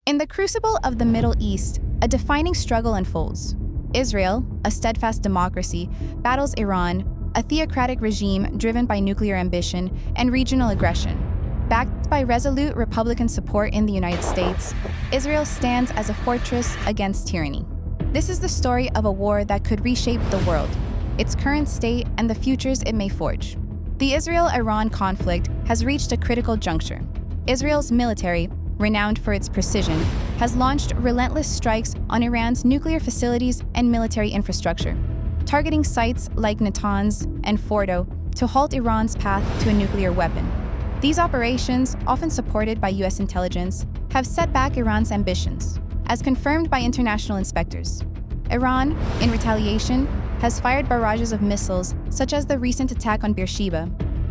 In the crucible of the Middle East, a defining struggle unfolds. Israel, a steadfast democracy, battles Iran, a theocratic regime driven by nuclear ambition and regional aggression. Backed by resolute Republican support in the United States, Israel stands as a fortress against tyranny. This is the story of a war that could reshape the world, its current state, and the futures it may forge. The Israel-Iran conflict has reached a critical juncture. Israel's military, renowned for its precision, has launched relentless strikes on Iran's nuclear facilities and military infrastructure, targeting sites like Natanz and Fordo to halt Iran's path to a nuclear weapon. These operations, often supported by U.S. intelligence, have set back Iran's ambitions, as confirmed by international inspectors. Iran, in retaliation, has fired barrages of missiles, such as the recent attack on Beersheba,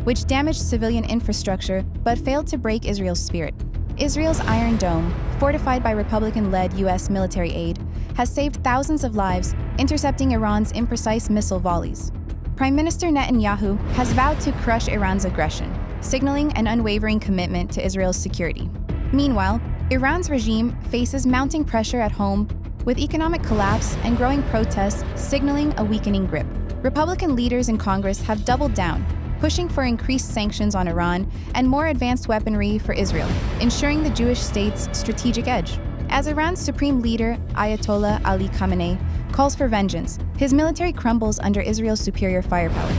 which damaged civilian infrastructure but failed to break Israel's spirit. Israel's Iron Dome, fortified by Republican-led U.S. military aid, has saved thousands of lives, intercepting Iran's imprecise missile volleys. Prime Minister Netanyahu has vowed to crush Iran's aggression, signaling an unwavering commitment to Israel's security. Meanwhile, Iran's regime faces mounting pressure at home, with economic collapse and growing protests signaling a weakening grip. Republican leaders in Congress have doubled down, pushing for increased sanctions on Iran and more advanced weaponry for Israel, ensuring the Jewish state's strategic edge. As Iran's supreme leader, Ayatollah Ali Khamenei, calls for vengeance, his military crumbles under Israel's superior firepower.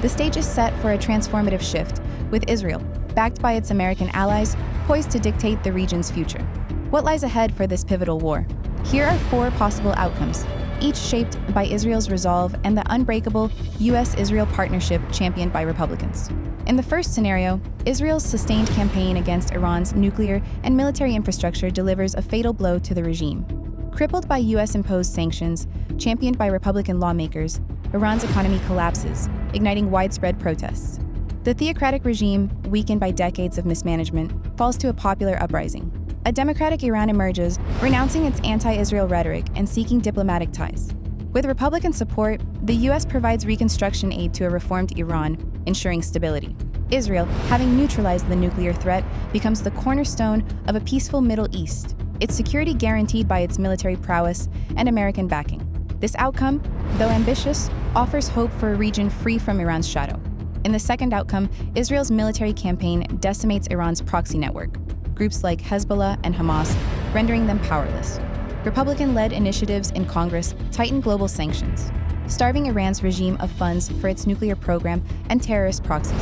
The stage is set for a transformative shift, with Israel, backed by its American allies, poised to dictate the region's future. What lies ahead for this pivotal war? Here are 4 possible outcomes, each shaped by Israel's resolve and the unbreakable U.S.-Israel partnership championed by Republicans. In the first scenario, Israel's sustained campaign against Iran's nuclear and military infrastructure delivers a fatal blow to the regime. Crippled by U.S.-imposed sanctions, championed by Republican lawmakers, Iran's economy collapses, igniting widespread protests. The theocratic regime, weakened by decades of mismanagement, falls to a popular uprising. A democratic Iran emerges, renouncing its anti-Israel rhetoric and seeking diplomatic ties. With Republican support, the U.S. provides reconstruction aid to a reformed Iran, ensuring stability. Israel, having neutralized the nuclear threat, becomes the cornerstone of a peaceful Middle East, its security guaranteed by its military prowess and American backing. This outcome, though ambitious, offers hope for a region free from Iran's shadow. In the second outcome, Israel's military campaign decimates Iran's proxy network, groups like Hezbollah and Hamas, rendering them powerless. Republican-led initiatives in Congress tighten global sanctions, starving Iran's regime of funds for its nuclear program and terrorist proxies.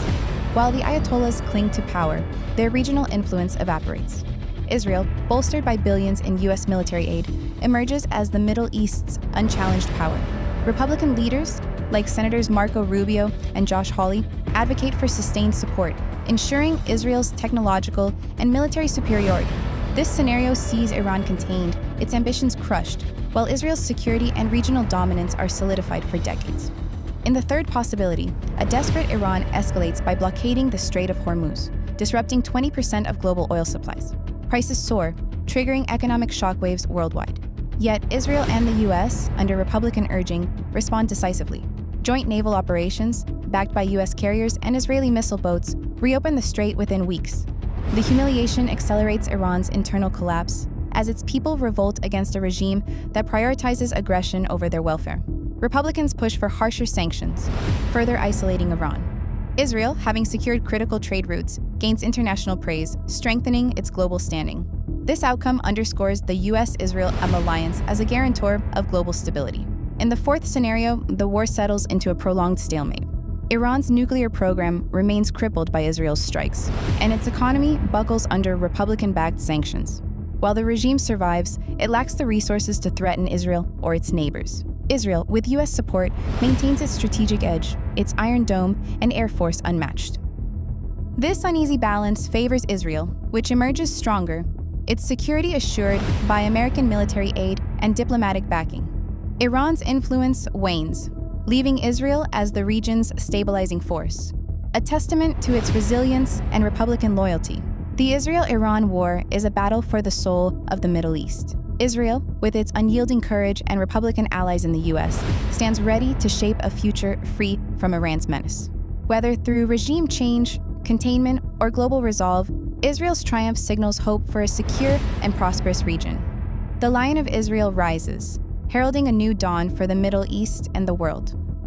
While the Ayatollahs cling to power, their regional influence evaporates. Israel, bolstered by billions in U.S. military aid, emerges as the Middle East's unchallenged power. Republican leaders, like Senators Marco Rubio and Josh Hawley, advocate for sustained support, ensuring Israel's technological and military superiority. This scenario sees Iran contained, its ambitions crushed, while Israel's security and regional dominance are solidified for decades. In the third possibility, a desperate Iran escalates by blockading the Strait of Hormuz, disrupting 20% of global oil supplies. Prices soar, triggering economic shockwaves worldwide. Yet Israel and the U.S., under Republican urging, respond decisively. Joint naval operations, backed by U.S. carriers and Israeli missile boats, reopen the strait within weeks. The humiliation accelerates Iran's internal collapse as its people revolt against a regime that prioritizes aggression over their welfare. Republicans push for harsher sanctions, further isolating Iran. Israel, having secured critical trade routes, gains international praise, strengthening its global standing. This outcome underscores the U.S.-Israel alliance as a guarantor of global stability. In the fourth scenario, the war settles into a prolonged stalemate. Iran's nuclear program remains crippled by Israel's strikes, and its economy buckles under Republican-backed sanctions. While the regime survives, it lacks the resources to threaten Israel or its neighbors. Israel, with U.S. support, maintains its strategic edge, its Iron Dome and Air Force unmatched. This uneasy balance favors Israel, which emerges stronger, its security assured by American military aid and diplomatic backing. Iran's influence wanes, leaving Israel as the region's stabilizing force, a testament to its resilience and Republican loyalty. The Israel-Iran war is a battle for the soul of the Middle East. Israel, with its unyielding courage and Republican allies in the U.S., stands ready to shape a future free from Iran's menace. Whether through regime change, containment, or global resolve, Israel's triumph signals hope for a secure and prosperous region. The Lion of Israel rises, heralding a new dawn for the Middle East and the world.